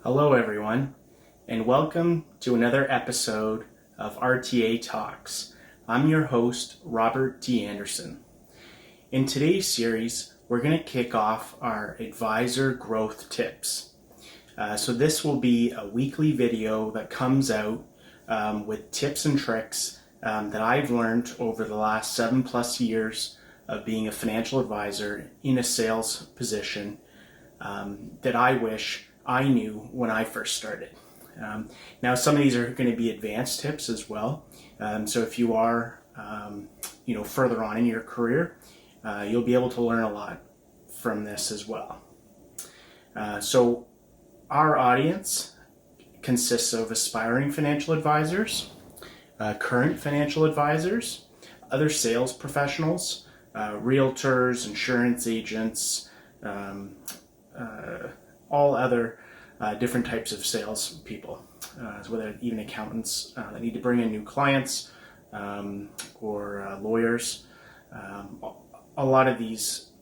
Hello, everyone, and welcome to another episode of RTA Talks. I'm your host, Robert T. Anderson. In today's series, we're going to kick off our advisor growth tips. So this will be a weekly video that comes out with tips and tricks that I've learned over the last 7+ years of being a financial advisor in a sales position that I wish I knew when I first started. Now, some of these are going to be advanced tips as well. So if you are, further on in your career, you'll be able to learn a lot from this as well. So our audience consists of aspiring financial advisors, current financial advisors, other sales professionals, realtors, insurance agents, all other different types of sales people, whether even accountants that need to bring in new clients or lawyers. A lot of these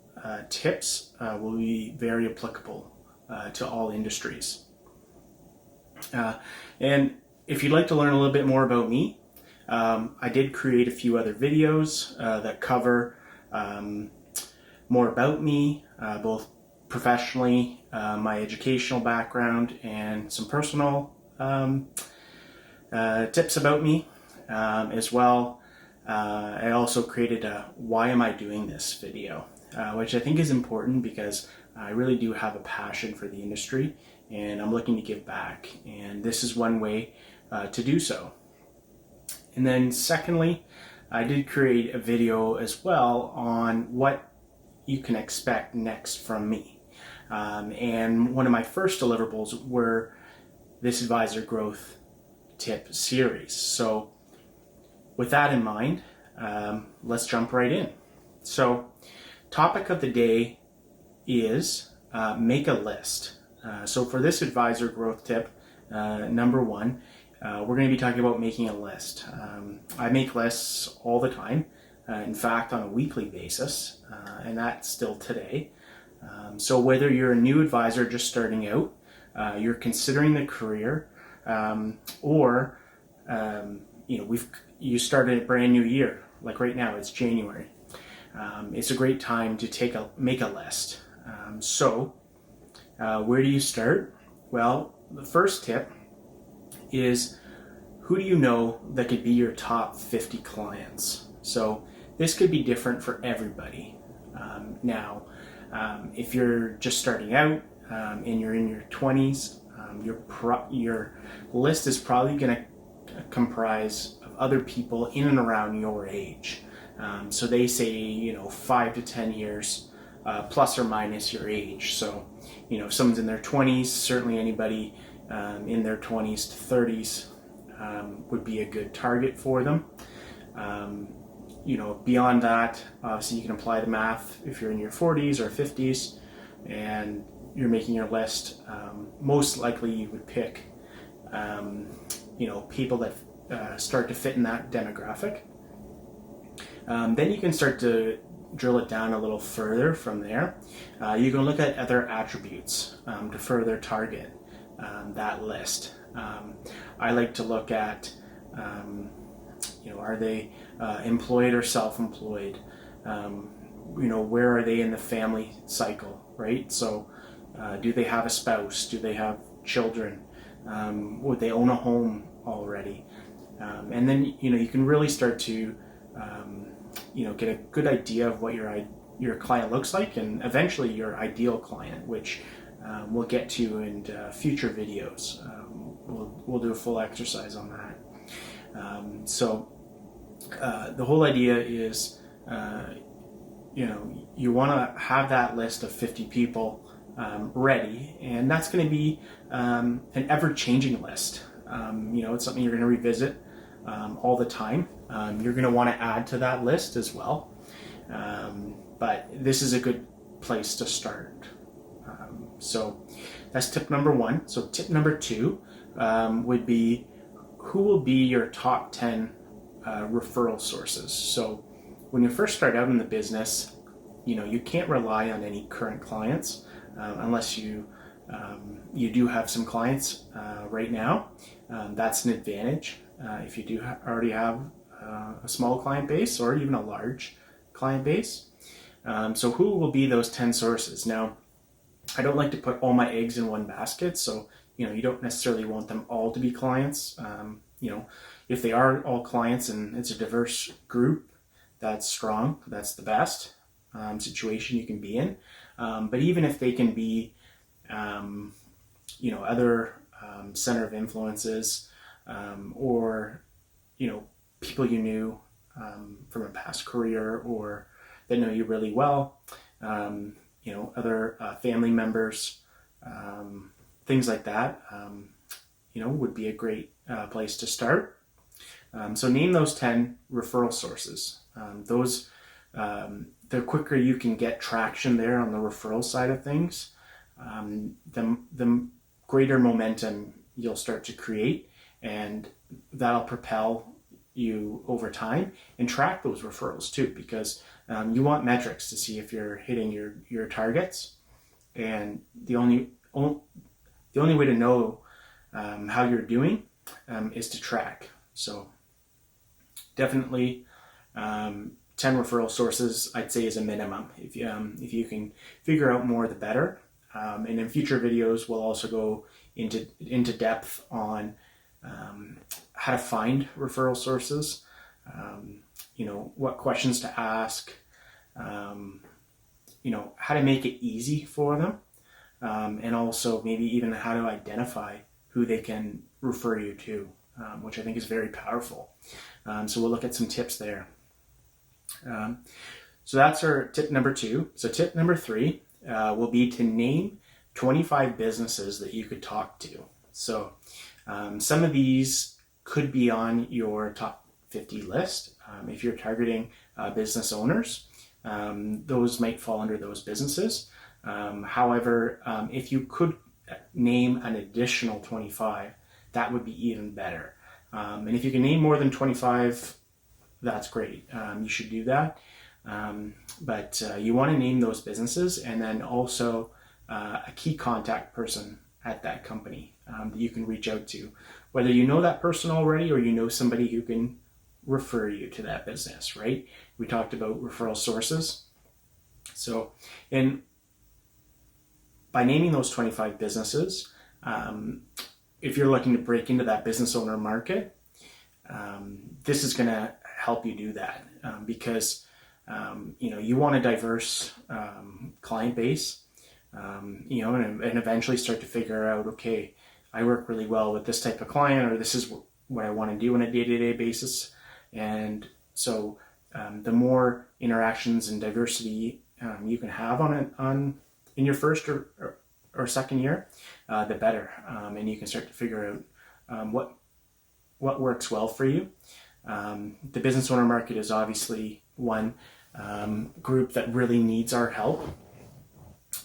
tips will be very applicable to all industries. And if you'd like to learn a little bit more about me, I did create a few other videos that cover more about me, both professionally, my educational background, and some personal tips about me as well. I also created a "Why am I doing this?" video, which I think is important because I really do have a passion for the industry and I'm looking to give back, and this is one way to do so. And then secondly, I did create a video as well on what you can expect next from me. And one of my first deliverables were this advisor growth tip series. So with that in mind, let's jump right in. So topic of the day is make a list. So for this advisor growth tip, number one, we're going to be talking about making a list. I make lists all the time, in fact on a weekly basis, and that's still today. So whether you're a new advisor just starting out, you're considering the career, or you started a brand new year, like right now it's January. It's a great time to make a list. So where do you start? Well, the first tip is, who do you know that could be your top 50 clients? So this could be different for everybody. Now, if you're just starting out and you're in your 20s, your list is probably going to comprise of other people in and around your age. So they say, 5 to 10 years plus or minus your age. So, if someone's in their 20s, certainly anybody in their 20s to 30s would be a good target for them. Beyond that, obviously you can apply the math if you're in your 40s or 50s and you're making your list. Most likely you would pick, people that start to fit in that demographic. Then you can start to drill it down a little further from there. You can look at other attributes to further target that list. I like to look at, are they employed or self-employed? Where are they in the family cycle, right? So do they have a spouse? Do they have children? Would they own a home already? And then, you can really start to, get a good idea of what your client looks like, and eventually your ideal client, which we'll get to in future videos. We'll do a full exercise on that. So the whole idea is, you want to have that list of 50 people ready, and that's going to be an ever-changing list. It's something you're going to revisit all the time. You're going to want to add to that list as well. But this is a good place to start. So that's tip number one. So tip number two would be, who will be your top 10 referral sources? So when you first start out in the business, you can't rely on any current clients unless you you do have some clients right now, that's an advantage. If you do already have a small client base or even a large client base. So who will be those 10 sources? Now, I don't like to put all my eggs in one basket, so you don't necessarily want them all to be clients. If they are all clients and it's a diverse group, that's strong. That's the best situation you can be in. But even if they can be, other center of influences, or people you knew from a past career or that know you really well, other family members, things like that, would be a great place to start. So name those 10 referral sources. The quicker you can get traction there on the referral side of things, the greater momentum you'll start to create, and that'll propel you over time. And track those referrals too, because you want metrics to see if you're hitting your targets, and the only way to know how you're doing is to track. So definitely 10 referral sources, I'd say, is a minimum. If you can figure out more, the better. And in future videos, we'll also go into depth on how to find referral sources, what questions to ask, how to make it easy for them, and also maybe even how to identify who they can refer you to, which I think is very powerful. So we'll look at some tips there. So that's our tip number 2. So tip number 3 will be to name 25 businesses that you could talk to. So some of these could be on your top 50 list. If you're targeting business owners, those might fall under those businesses. However, if you could name an additional 25, that would be even better. And if you can name more than 25, that's great. You should do that. But you want to name those businesses, and then also a key contact person at that company that you can reach out to, whether you know that person already or you know somebody who can refer you to that business, right? We talked about referral sources. So by naming those 25 businesses, if you're looking to break into that business owner market, this is going to help you do that, because you want a diverse client base, and eventually start to figure out, okay, I work really well with this type of client, or this is what I want to do on a day-to-day basis. And so the more interactions and diversity you can have in your first or second year, the better. And you can start to figure out what works well for you. The business owner market is obviously one group that really needs our help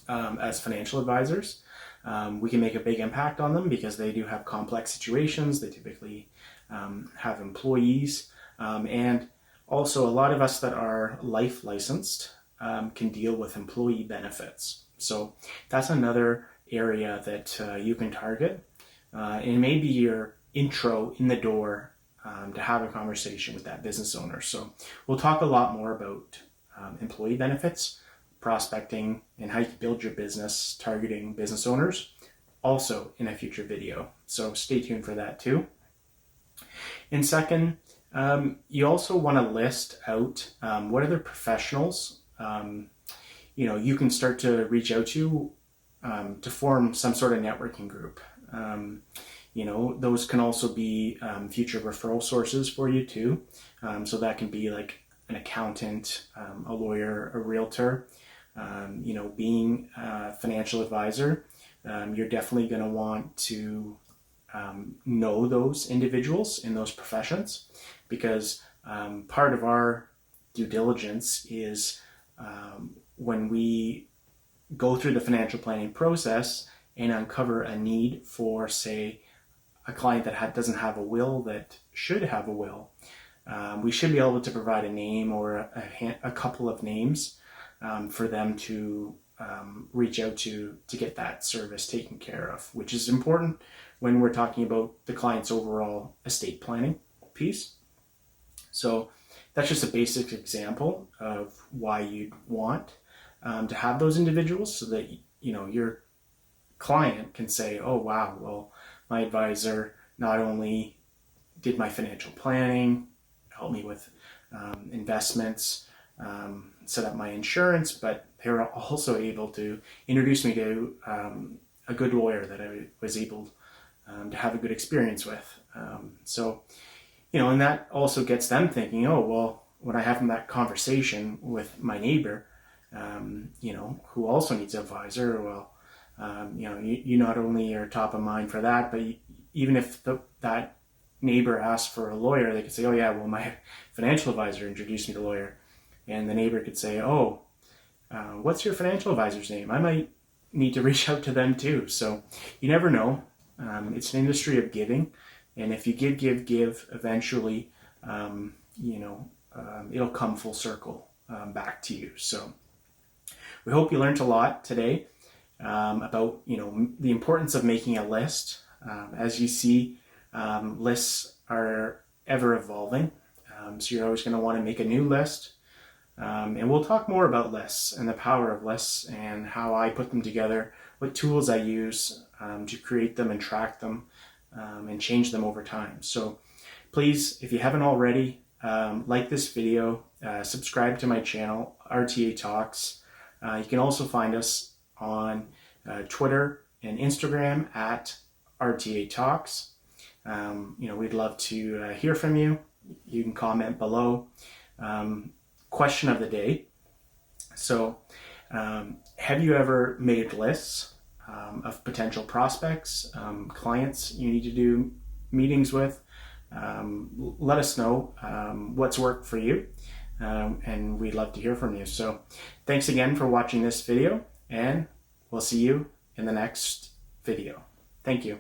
as financial advisors. We can make a big impact on them because they do have complex situations. They typically have employees, and also a lot of us that are life licensed can deal with employee benefits. So that's another area that you can target, and maybe your intro in the door to have a conversation with that business owner. So we'll talk a lot more about employee benefits, prospecting, and how you can build your business targeting business owners also in a future video. So stay tuned for that too. And second, you also want to list out what other professionals you can start to reach out to form some sort of networking group. Those can also be future referral sources for you too. So that can be like an accountant, a lawyer, a realtor, being a financial advisor. You're definitely going to want to know those individuals in those professions, because part of our due diligence is when we go through the financial planning process and uncover a need for, say, a client that doesn't have a will that should have a will, we should be able to provide a name or a couple of names for them to reach out to get that service taken care of, which is important when we're talking about the client's overall estate planning piece. So that's just a basic example of why you'd want to have those individuals, so that your client can say, oh wow, well, my advisor not only did my financial planning, helped me with investments, set up my insurance, but they were also able to introduce me to a good lawyer that I was able to have a good experience with. And that also gets them thinking, oh, well, when I have that conversation with my neighbor, who also needs an advisor, well, you not only are top of mind for that, but even if that neighbor asks for a lawyer, they could say, oh yeah, well, my financial advisor introduced me to a lawyer. And the neighbor could say, oh, what's your financial advisor's name? I might need to reach out to them too. So you never know. It's an industry of giving. And if you give, eventually, it'll come full circle back to you. So we hope you learned a lot today about, the importance of making a list. As you see, lists are ever evolving. So you're always going to want to make a new list. And we'll talk more about lists and the power of lists and how I put them together, what tools I use to create them and track them and change them over time. So please, if you haven't already, like this video, subscribe to my channel, RTA Talks. You can also find us on Twitter and Instagram at RTA Talks. We'd love to hear from you. You can comment below. Question of the day. So, have you ever made lists of potential prospects, clients you need to do meetings with? Let us know what's worked for you, and we'd love to hear from you. So thanks again for watching this video, and we'll see you in the next video. Thank you.